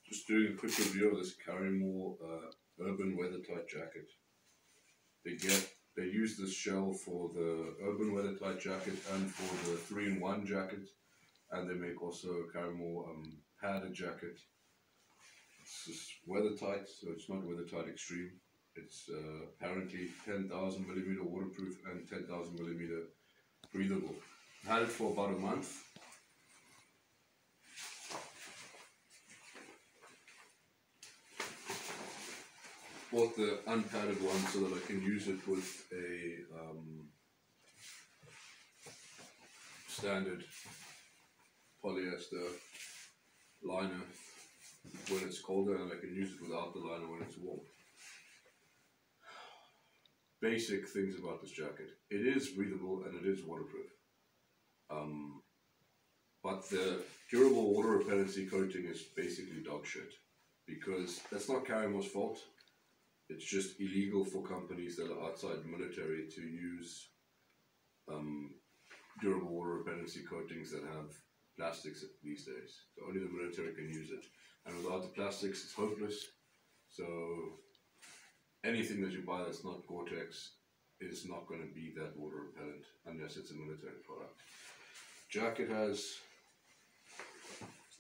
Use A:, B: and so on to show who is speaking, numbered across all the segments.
A: Just doing a quick review of this KARRIMOR Urban WeatherTite Jacket. They use this shell for the Urban WeatherTite Jacket and for the 3-in-1 jacket, and they make also a KARRIMOR padded jacket. It's just WeatherTite, so it's not WeatherTite Extreme. It's apparently 10,000mm waterproof and 10,000mm breathable. I had it for about a month. Bought the unpadded one so that I can use it with a standard polyester liner when it's colder, and I can use it without the liner when it's warm. Basic things about this jacket: it is breathable and it is waterproof, but the durable water repellency coating is basically dog shit, because that's not KARRIMOR's fault. It's just illegal for companies that are outside the military to use durable water repellency coatings that have plastics these days. So only the military can use it, and without the plastics it's hopeless. So anything that you buy that's not Gore-Tex is not going to be that water repellent unless it's a military product. Jacket has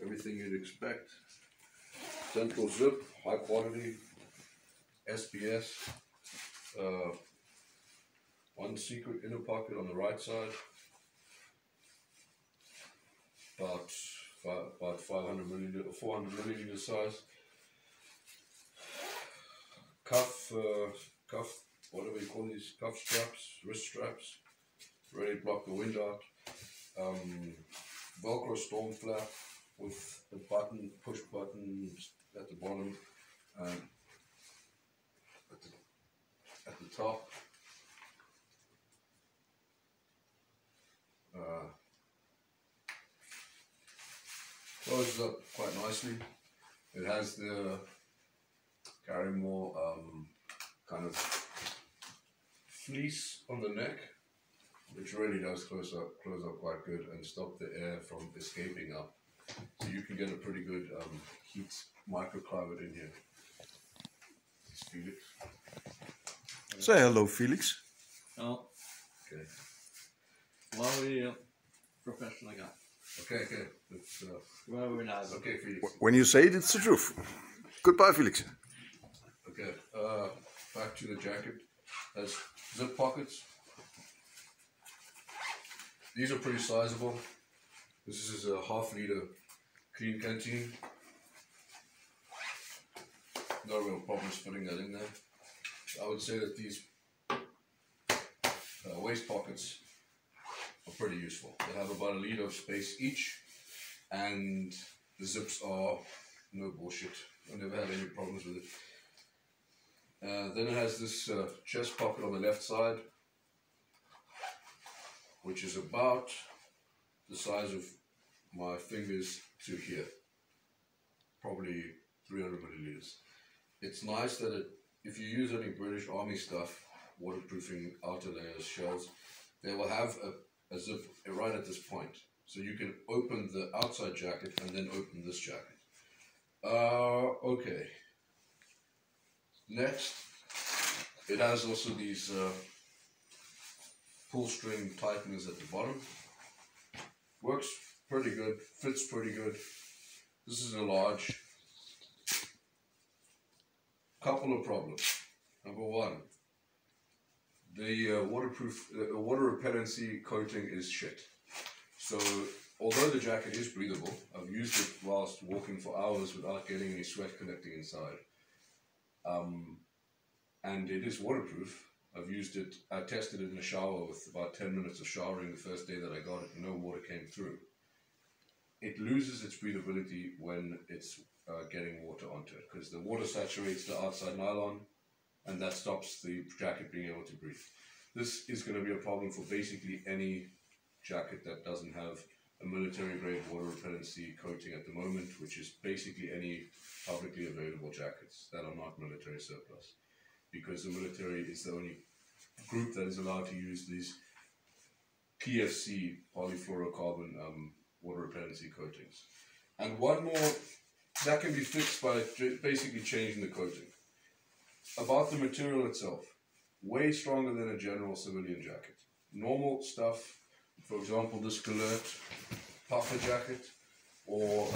A: everything you'd expect: central zip, high quality SBS, one secret inner pocket on the right side, about 500mm or 400mm size. Cuff, what do we call these? Cuff straps, wrist straps, ready to block the wind out. Velcro storm flap with the button, push button at the bottom and at the top. Closes up quite nicely. It has the KARRIMOR kind of fleece on the neck, which really does close up quite good and stop the air from escaping up. So you can get a pretty good heat microclimate in here. This is Felix.
B: Say hello, Felix.
C: Oh.
A: Okay.
C: What are we professional guy?
A: Okay.
C: Well, we're not.
A: Okay, Felix.
B: When you say it, it's the truth. Goodbye, Felix.
A: Okay. Back to the jacket. Has zip pockets. These are pretty sizable. This is a half-liter clean canteen. No real problems putting that in there. I would say that these waist pockets are pretty useful. They have about 1 liter of space each, and the zips are no bullshit. I never had any problems with it. Then it has this chest pocket on the left side, which is about the size of my fingers to here, probably 300 milliliters. It's nice that if you use any British Army stuff, waterproofing outer layers, shells, they will have a zip right at this point. So you can open the outside jacket and then open this jacket. Okay. Next, it has also these pull string tighteners at the bottom. Works pretty good, fits pretty good. This is a large. Couple of problems. Number one, the water repellency coating is shit. So although the jacket is breathable, I've used it whilst walking for hours without getting any sweat collecting inside. And it is waterproof. I tested it in the shower with about 10 minutes of showering the first day that I got it, and no water came through. It loses its breathability when it's getting water onto it, because the water saturates the outside nylon, and that stops the jacket being able to breathe. This is going to be a problem for basically any jacket that doesn't have a military grade water repellency coating at the moment, which is basically any publicly available jackets that are not military surplus, because the military is the only group that is allowed to use these PFC, polyfluorocarbon water repellency coatings. And one more that can be fixed by basically changing the coating. About the material itself, way stronger than a general civilian jacket. Normal stuff, for example, this Galert puffer jacket or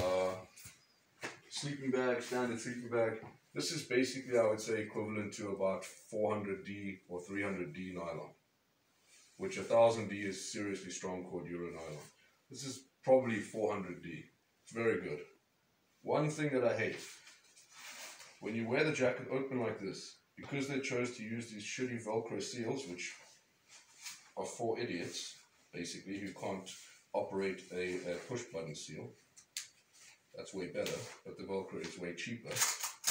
A: sleeping bag, standard sleeping bag. This is basically, I would say, equivalent to about 400D or 300D nylon, which 1000D is seriously strong cordura nylon. This is probably 400D. It's very good. One thing that I hate, when you wear the jacket open like this, because they chose to use these shitty Velcro seals, which are for idiots, basically, who can't operate a push button seal. That's way better, but the Velcro is way cheaper.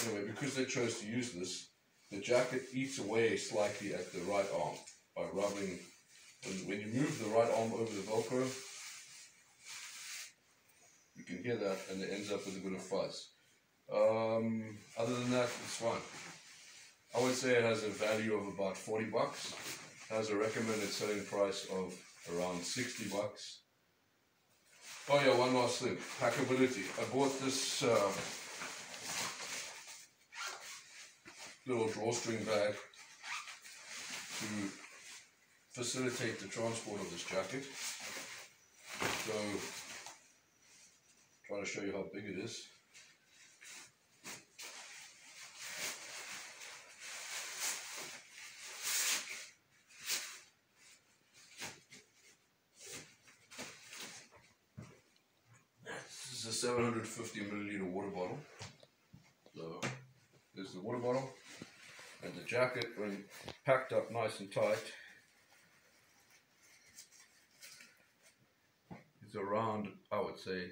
A: Anyway, because they chose to use this, the jacket eats away slightly at the right arm by rubbing. When you move the right arm over the Velcro, you can hear that, and it ends up with a bit of fuzz. Other than that, it's fine. I would say it has a value of about 40 bucks. It has a recommended selling price of around 60 bucks. Oh yeah, one last thing, Packability. I bought this little drawstring bag to facilitate the transport of this jacket. So, try to show you how big it is. This is a 750 milliliter water bottle. So, there's the water bottle, and the jacket, when packed up nice and tight, is around, I would say,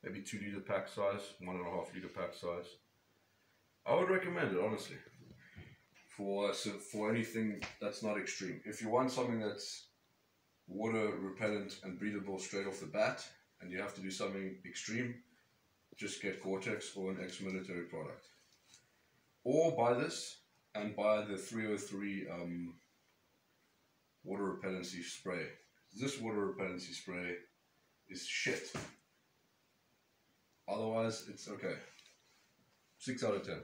A: maybe 2 liter pack size, 1.5 liter pack size. I would recommend it, honestly, for anything that's not extreme. If you want something that's water repellent and breathable straight off the bat, and you have to do something extreme, just get Gore-Tex or an ex-military product. Or buy this and buy the 303 water repellency spray. This water repellency spray is shit. Otherwise, it's okay. 6 out of 10.